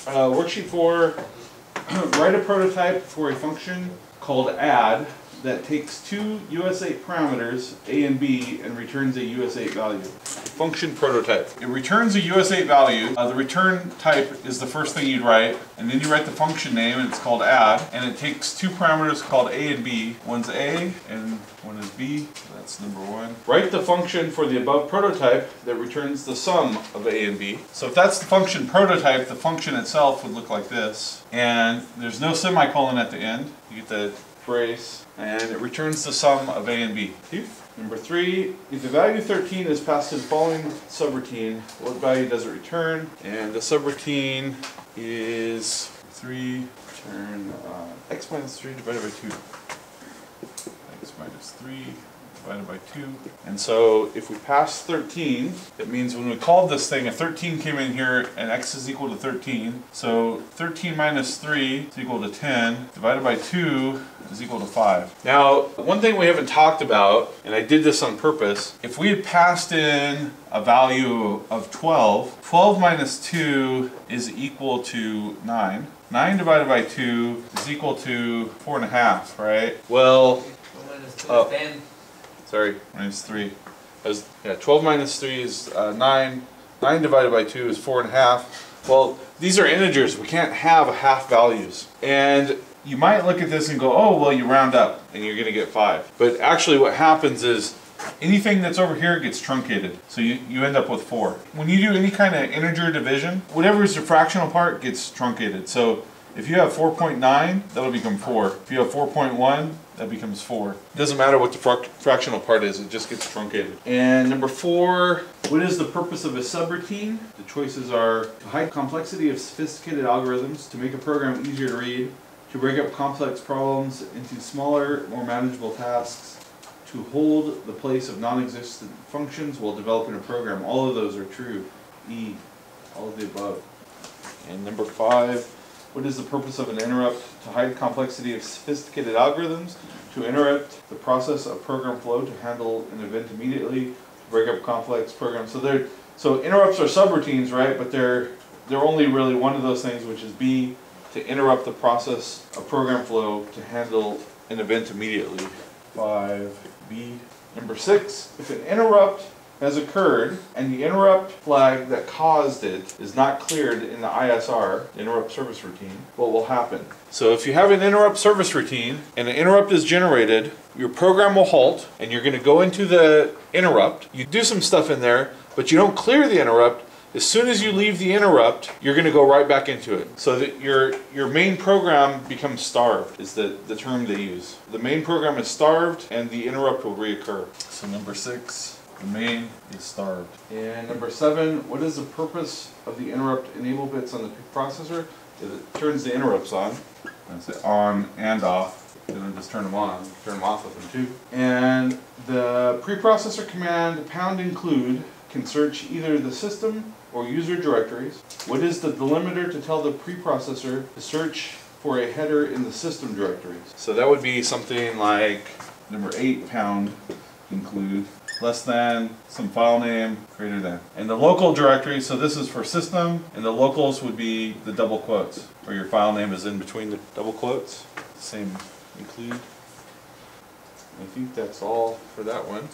Worksheet 4, write a prototype for a function called add that takes two US8 parameters, A and B, and returns a US8 value. Function prototype. It returns a US8 value. The return type is the first thing you'd write, and then you write the function name, and it's called add, and it takes two parameters called A and B. One's A and one is B. That's number one. Write the function for the above prototype that returns the sum of A and B. So if that's the function prototype, the function itself would look like this, and there's no semicolon at the end. You get the brace, and it returns the sum of A and B. Number 3, if the value 13 is passed to the following subroutine, what value does it return? And the subroutine is 3, return x minus 3 divided by 2. X minus 3 divided by 2. And so if we pass 13, it means when we called this thing, a 13 came in here and x is equal to 13. So 13 minus 3 is equal to 10, divided by 2 is equal to 5. Now, one thing we haven't talked about, and I did this on purpose, if we had passed in a value of 12, 12 minus 2 is equal to 9. 9 divided by 2 is equal to 4.5, right? Well, 10. Minus 3. 12 minus 3 is 9. 9 divided by 2 is 4.5. Well, these are integers. We can't have half values. And you might look at this and go, oh, well, you round up and you're going to get 5. But actually what happens is anything that's over here gets truncated. So you end up with 4. When you do any kind of integer division, whatever is the fractional part gets truncated. So if you have 4.9, that'll become 4. If you have 4.1, that becomes 4. It doesn't matter what the fractional part is, it just gets truncated. And number 4, what is the purpose of a subroutine? The choices are to hide complexity of sophisticated algorithms, to make a program easier to read, to break up complex problems into smaller, more manageable tasks, to hold the place of non-existent functions while developing a program. All of those are true. E, all of the above. And number 5, what is the purpose of an interrupt? To hide complexity of sophisticated algorithms, to interrupt the process of program flow, to handle an event immediately, to break up complex programs. So interrupts are subroutines, right? But they're only really one of those things, which is B, to interrupt the process of program flow, to handle an event immediately. 5B. Number 6, if an interrupt has occurred and the interrupt flag that caused it is not cleared in the ISR, interrupt service routine, what will happen? So if you have an interrupt service routine and an interrupt is generated, your program will halt and you're going to go into the interrupt. You do some stuff in there, but you don't clear the interrupt. As soon as you leave the interrupt, you're going to go right back into it. So that your main program becomes starved, is the term they use. The main program is starved and the interrupt will reoccur. So number 6. The main is starved. And number 7, what is the purpose of the interrupt enable bits on the processor? It turns the interrupts on. That's it, on and off. And then just turn them on, turn them off with them too. And the preprocessor command #include can search either the system or user directories. What is the delimiter to tell the preprocessor to search for a header in the system directories? So that would be something like number 8, #include. Less than, some file name, greater than. And the local directory, so this is for system, and the locals would be the double quotes, where your file name is in between the double quotes. Same include. I think that's all for that one.